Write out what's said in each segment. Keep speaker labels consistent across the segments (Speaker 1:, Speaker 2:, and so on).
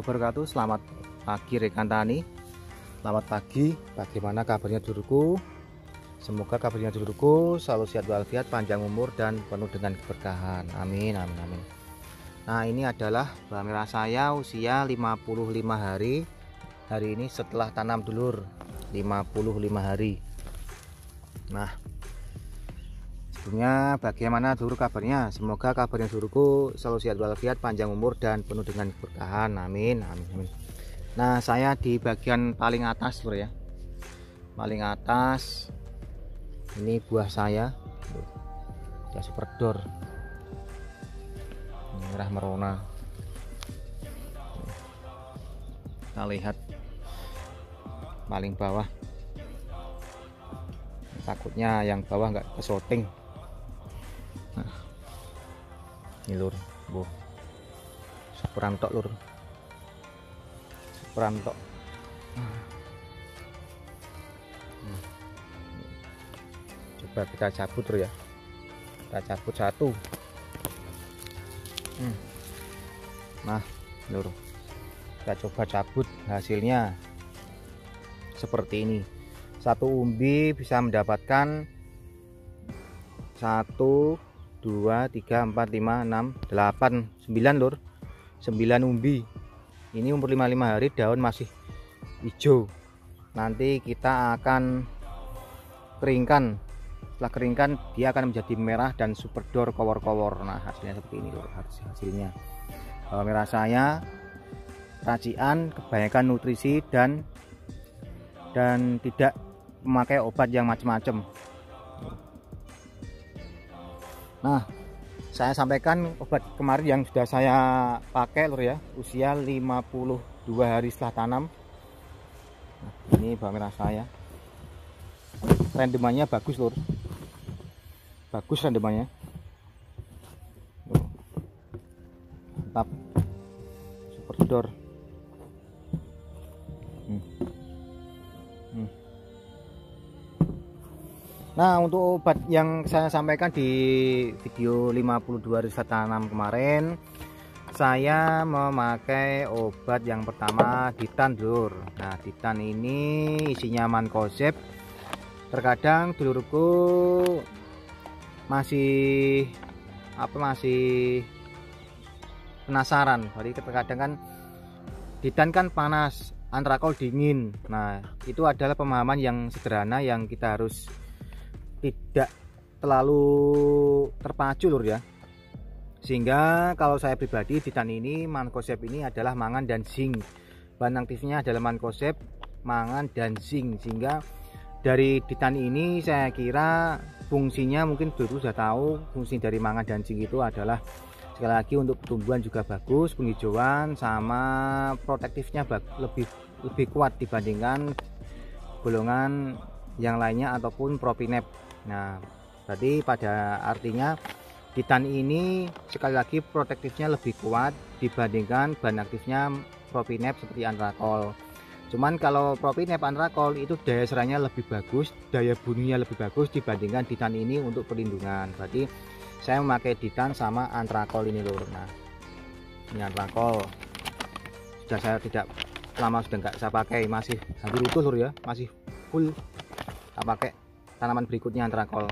Speaker 1: wabarakatuh. Selamat pagi rekan tani. Selamat pagi. Bagaimana kabarnya dulurku? Semoga kabarnya dulurku selalu sehat walafiat, panjang umur dan penuh dengan keberkahan. Amin, amin, amin. Nah, ini adalah bawang merah saya usia 55 hari. Hari ini setelah tanam dulur 55 hari. Nah, sebelumnya bagaimana dulur kabarnya? Semoga kabarnya dulurku selalu sehat walafiat, panjang umur dan penuh dengan keberkahan. Amin, amin, amin. Nah, saya di bagian paling atas dulur ya. Paling atas ini buah saya sudah super door merah merona. Kita lihat paling bawah, takutnya yang bawah nggak kesoting. Nah, ini lur, bu, superan tok lur, superan tok. Coba kita cabut ya, kita cabut satu. Nah lur, kita coba cabut, hasilnya seperti ini. Satu umbi bisa mendapatkan 1 2 3 4 5 6 8 9 lur, 9 umbi. Ini umur 55 hari, daun masih hijau. Nanti kita akan keringkan. Setelah keringkan dia akan menjadi merah dan super door kowor-kowor. Nah, hasilnya seperti ini lur, hasilnya. Bawang merah saya racian, kebanyakan nutrisi dan tidak memakai obat yang macam-macam. Nah, saya sampaikan obat kemarin yang sudah saya pakai lur ya, usia 52 hari setelah tanam. Nah, ini bawang merah saya. Rendemannya bagus lur. Bagus rendemannya. Mantap. Super door. Nah, untuk obat yang saya sampaikan di video 52 hari setelah tanam kemarin, saya memakai obat yang pertama Ditan dulur. Nah, Ditan ini isinya mancozeb. Terkadang dulurku masih penasaran. Jadi terkadang kan Ditan kan panas, antrakol dingin. Nah, itu adalah pemahaman yang sederhana yang kita harus tidak terlalu terpacu lur ya. Sehingga kalau saya pribadi, Ditan ini mancozeb ini adalah mangan dan zinc. Bahan aktifnya adalah mancozeb, mangan dan zinc. Sehingga dari Ditan ini saya kira fungsinya mungkin dulu sudah tahu. Fungsi dari mangan dan zinc itu adalah sekali lagi untuk pertumbuhan juga bagus, penghijauan, sama protektifnya lebih kuat dibandingkan golongan yang lainnya ataupun propinep. Nah, berarti pada artinya Ditan ini sekali lagi protektifnya lebih kuat dibandingkan bahan aktifnya propinep seperti antrakol. Cuman kalau propinep antrakol itu daya serangnya lebih bagus, daya bunuhnya lebih bagus dibandingkan Ditan ini untuk perlindungan. Berarti saya memakai Ditan sama antrakol ini lur. Nah, ini antrakol sudah saya tidak lama sudah nggak saya pakai, masih hampir utuh lur ya, masih full. Tak pakai tanaman berikutnya antrakol,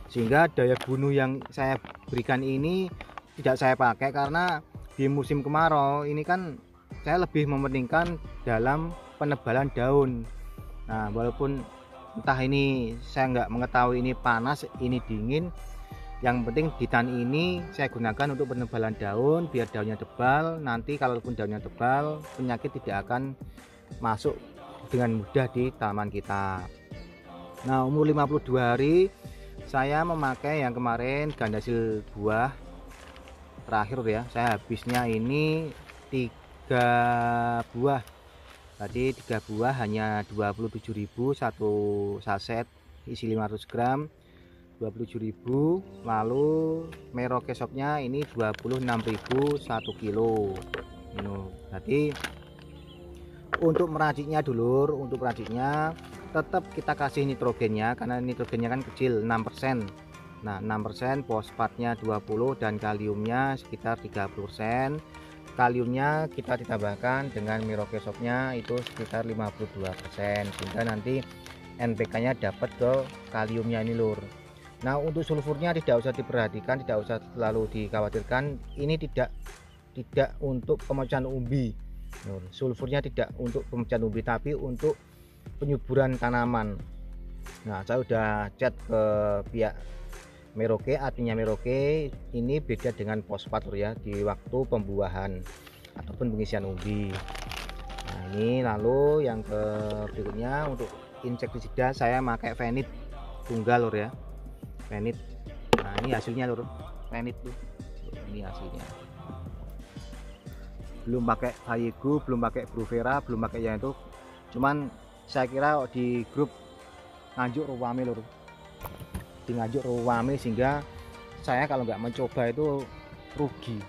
Speaker 1: sehingga daya bunuh yang saya berikan ini tidak saya pakai karena di musim kemarau ini kan saya lebih mementingkan dalam penebalan daun. Nah, walaupun entah ini saya nggak mengetahui ini panas ini dingin, yang penting Ditan ini saya gunakan untuk penebalan daun biar daunnya tebal. Nanti kalaupun daunnya tebal, penyakit tidak akan masuk dengan mudah di tanaman kita. Nah, umur 52 hari saya memakai yang kemarin Gandasil buah terakhir ya. Saya habisnya ini 3 buah. Tadi 3 buah hanya 27.000 satu saset isi 500 gram, 27.000. Lalu Merauke shopnya ini 26.000 1 kilo. Jadi untuk meraciknya dulur, untuk meraciknya tetap kita kasih nitrogennya karena nitrogennya kan kecil 6%. Nah, 6%, fosfatnya 20 dan kaliumnya sekitar 30%. kaliumnya kita ditambahkan dengan Merauke Shop-nya itu sekitar 52%, sehingga nanti NPK nya dapat ke kaliumnya ini lur. Nah untuk sulfurnya tidak usah diperhatikan, tidak usah terlalu dikhawatirkan, ini tidak untuk pemecahan umbi lur. Sulfurnya tidak untuk pemecahan umbi tapi untuk penyuburan tanaman. Nah saya udah chat ke pihak Merauke, artinya Merauke ini beda dengan fosfat lur ya, di waktu pembuahan ataupun pengisian umbi. Nah ini lalu yang ke berikutnya untuk insektisida saya pakai Fenit tunggal lur ya, Fenit. Nah ini hasilnya lur, Fenit tuh ini hasilnya, belum pakai Hayegu, belum pakai Bruvera, belum pakai yang itu, cuman saya kira di grup Nganjuk Ruwame lur, di Nganjuk Ruwame, sehingga saya kalau nggak mencoba itu rugi.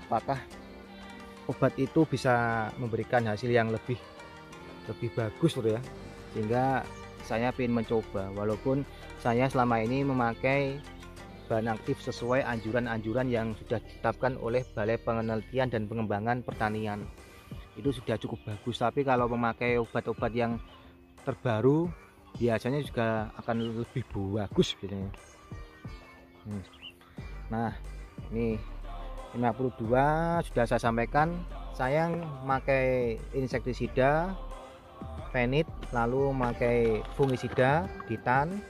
Speaker 1: Apakah obat itu bisa memberikan hasil yang lebih bagus lur ya, sehingga saya ingin mencoba, walaupun saya selama ini memakai bahan aktif sesuai anjuran-anjuran yang sudah ditetapkan oleh Balai Penelitian dan Pengembangan Pertanian, itu sudah cukup bagus. Tapi kalau memakai obat-obat yang terbaru biasanya juga akan lebih bagus biasanya. Nah ini 52 sudah saya sampaikan, saya memakai insektisida Fenit, lalu memakai fungisida Ditan,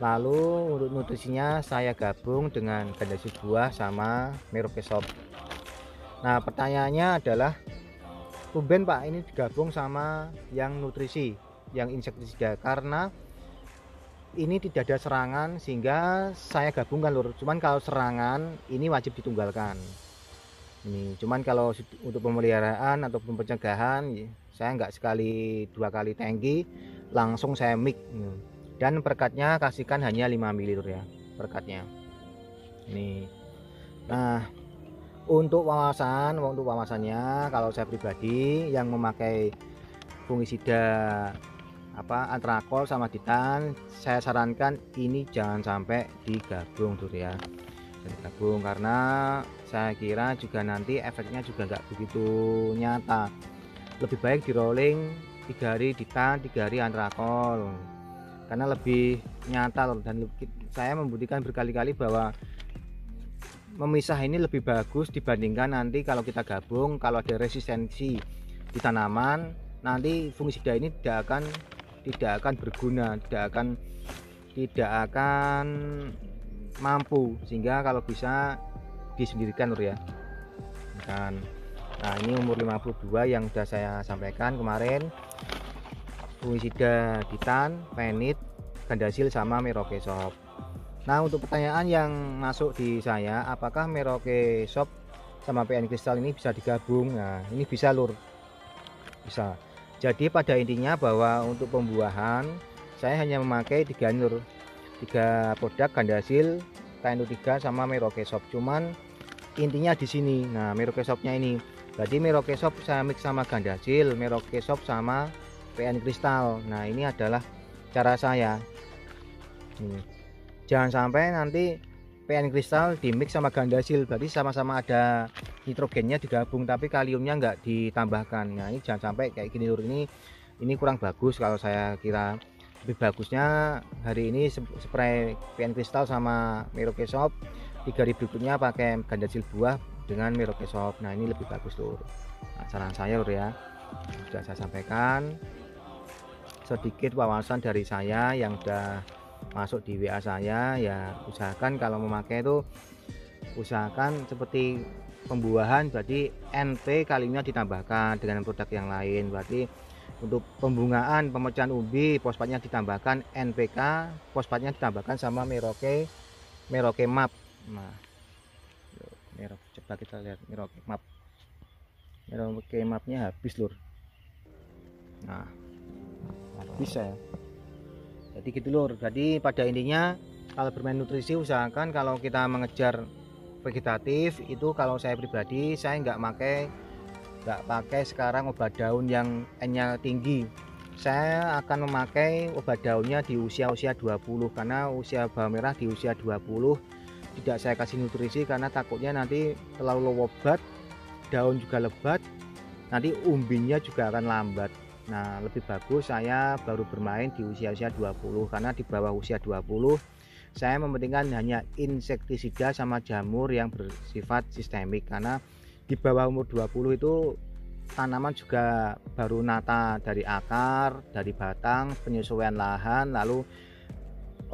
Speaker 1: lalu untuk nutrisinya saya gabung dengan gandasi buah sama Merauke Shop. Nah pertanyaannya adalah, tumben Pak ini digabung sama yang nutrisi, yang insektisida, karena ini tidak ada serangan sehingga saya gabungkan lur. Cuman kalau serangan ini wajib ditunggalkan. Ini cuman kalau untuk pemeliharaan ataupun pencegahan saya nggak sekali 2 kali tangki langsung saya mix. Dan perkatnya kasihkan hanya 5 ml lur ya, perkatnya ini. Nah untuk wawasannya, kalau saya pribadi yang memakai fungisida Antrakol sama Ditan, saya sarankan ini jangan sampai digabung lur ya, digabung, karena saya kira juga nanti efeknya juga nggak begitu nyata. Lebih baik di rolling 3 hari Ditan, 3 hari Antrakol, karena lebih nyata loh. Dan saya membuktikan berkali-kali bahwa memisah ini lebih bagus dibandingkan nanti kalau kita gabung. Kalau ada resistensi di tanaman, nanti fungisida ini tidak akan berguna, tidak akan mampu, sehingga kalau bisa disendirikan lur ya kan. Nah ini umur 52 yang sudah saya sampaikan kemarin, fungisida Ditan, Fenit, Gandasil sama Merauke Shop. Nah untuk pertanyaan yang masuk di saya, apakah Merauke Shop sama PN Kristal ini bisa digabung? Nah ini bisa lur, bisa. Jadi pada intinya bahwa untuk pembuahan saya hanya memakai 3 lur, 3 produk Gandasil, KNU3 sama Merauke Shop. Cuman intinya di sini. Nah Merauke Shopnya ini, jadi Merauke Shop saya mix sama Gandasil, Merauke Shop sama PN Kristal. Nah ini adalah cara saya. Jangan sampai nanti PN Kristal dimix sama Gandasil, berarti sama-sama ada nitrogennya digabung tapi kaliumnya nggak ditambahkan. Nah ini jangan sampai kayak gini lur, ini kurang bagus. Kalau saya kira lebih bagusnya hari ini spray PN Kristal sama Merauke Shop, 3 hari berikutnya pakai Gandasil buah dengan Merauke Shop. Nah ini lebih bagus lur. Nah, saran saya lur ya, sudah saya sampaikan sedikit wawasan dari saya yang udah masuk di WA saya. Ya usahakan kalau memakai itu usahakan seperti pembuahan, berarti NP kaliumnya ditambahkan dengan produk yang lain. Berarti untuk pembungaan, pemecahan umbi, fosfatnya ditambahkan NPK, fosfatnya ditambahkan sama Merauke Map. Nah coba kita lihat Merauke Mapnya habis lur. Nah bisa ya, jadi gitu lur. Jadi pada intinya kalau bermain nutrisi usahakan kalau kita mengejar vegetatif itu, kalau saya pribadi saya nggak pakai sekarang obat daun yang N-nya tinggi. Saya akan memakai obat daunnya di usia 20, karena usia bawang merah di usia 20 tidak saya kasih nutrisi karena takutnya nanti terlalu obat daun juga lebat, nanti umbinya juga akan lambat. Nah, lebih bagus saya baru bermain di usia-usia 20, karena di bawah usia 20 saya mementingkan hanya insektisida sama jamur yang bersifat sistemik, karena di bawah umur 20 itu tanaman juga baru nata dari akar, dari batang, penyesuaian lahan, lalu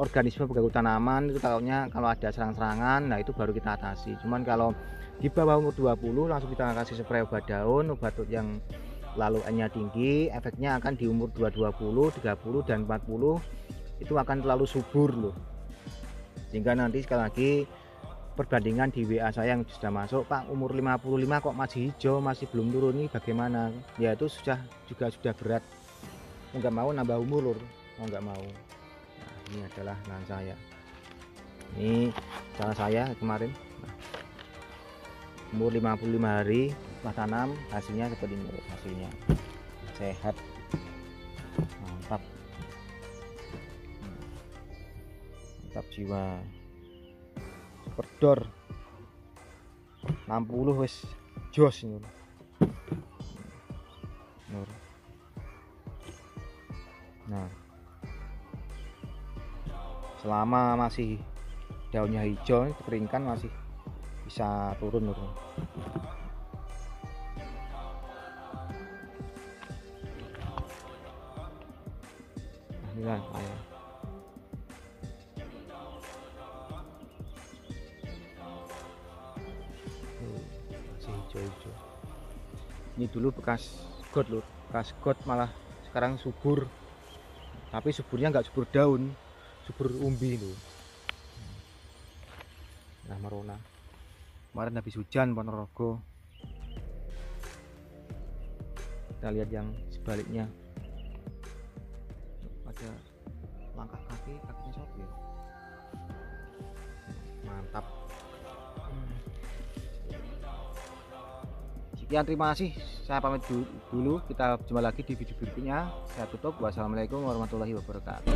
Speaker 1: organisme pengganggu tanaman itu takutnya kalau ada serang-serangan, nah itu baru kita atasi. Cuman kalau di bawah umur 20 langsung kita kasih spray obat daun, obat yang lalu N-nya tinggi, efeknya akan di umur 20, 30 dan 40 itu akan terlalu subur loh. Sehingga nanti sekali lagi perbandingan di WA saya yang sudah masuk, Pak umur 55 kok masih hijau, masih belum turun, nih bagaimana? Ya itu sudah berat, nggak mau nambah umur lur, mau nggak mau. Nah, ini adalah lahan saya, ini cara saya kemarin. Nah, umur 55 hari setelah tanam, hasilnya seperti ini, hasilnya sehat, mantap, mantap jiwa. Superdor 60 wis jos ini Nur. Nah, selama masih daunnya hijau, dikeringkan masih bisa turun Nur. Nah, ini kan ayo. Hijau-hijau. Ini dulu bekas got loh, bekas got malah sekarang subur, tapi suburnya nggak subur daun, subur umbi loh. Nah, Marona kemarin habis hujan Ponorogo. Kita lihat yang sebaliknya, ada langkah kakinya sopir, mantap. Sekian, terima kasih, saya pamit dulu, kita jumpa lagi di video berikutnya. Saya tutup, wassalamualaikum warahmatullahi wabarakatuh.